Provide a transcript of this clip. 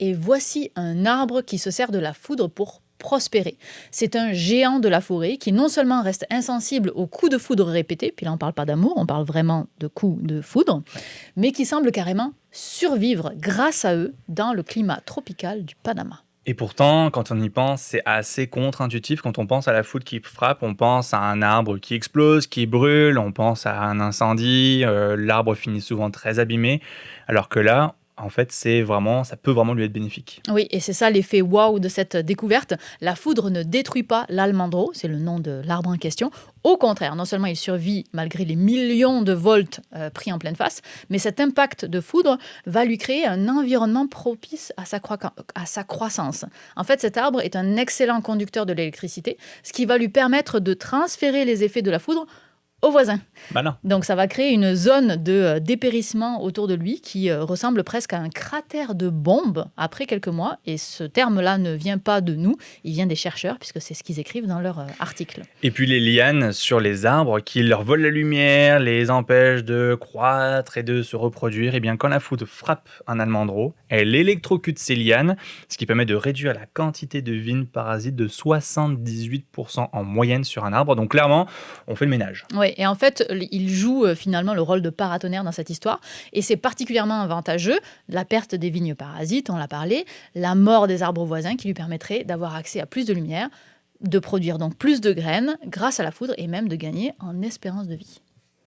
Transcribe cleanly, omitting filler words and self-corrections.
Et voici un arbre qui se sert de la foudre pour prospérer. C'est un géant de la forêt qui non seulement reste insensible aux coups de foudre répétés, puis là on ne parle pas d'amour, on parle vraiment de coups de foudre, mais qui semble carrément survivre grâce à eux dans le climat tropical du Panama. Et pourtant, quand on y pense, c'est assez contre-intuitif. Quand on pense à la foudre qui frappe, on pense à un arbre qui explose, qui brûle, on pense à un incendie, l'arbre finit souvent très abîmé, alors que là, en fait, ça peut vraiment lui être bénéfique. Oui, et c'est ça l'effet waouh de cette découverte. La foudre ne détruit pas l'almendro, c'est le nom de l'arbre en question. Au contraire, non seulement il survit malgré les millions de volts pris en pleine face, mais cet impact de foudre va lui créer un environnement propice à sa croissance. En fait, cet arbre est un excellent conducteur de l'électricité, ce qui va lui permettre de transférer les effets de la foudre aux voisins. Malin. Donc ça va créer une zone de dépérissement autour de lui qui ressemble presque à un cratère de bombe après quelques mois. Et ce terme-là ne vient pas de nous, il vient des chercheurs puisque c'est ce qu'ils écrivent dans leur article. Et puis les lianes sur les arbres qui leur volent la lumière, les empêchent de croître et de se reproduire, et bien quand la foudre frappe un almendro, elle électrocute ces lianes, ce qui permet de réduire la quantité de vignes parasites de 78% en moyenne sur un arbre. Donc clairement, on fait le ménage. Oui, et en fait, il joue finalement le rôle de paratonnerre dans cette histoire. Et c'est particulièrement avantageux, la perte des vignes parasites, on l'a parlé, la mort des arbres voisins qui lui permettrait d'avoir accès à plus de lumière, de produire donc plus de graines grâce à la foudre et même de gagner en espérance de vie.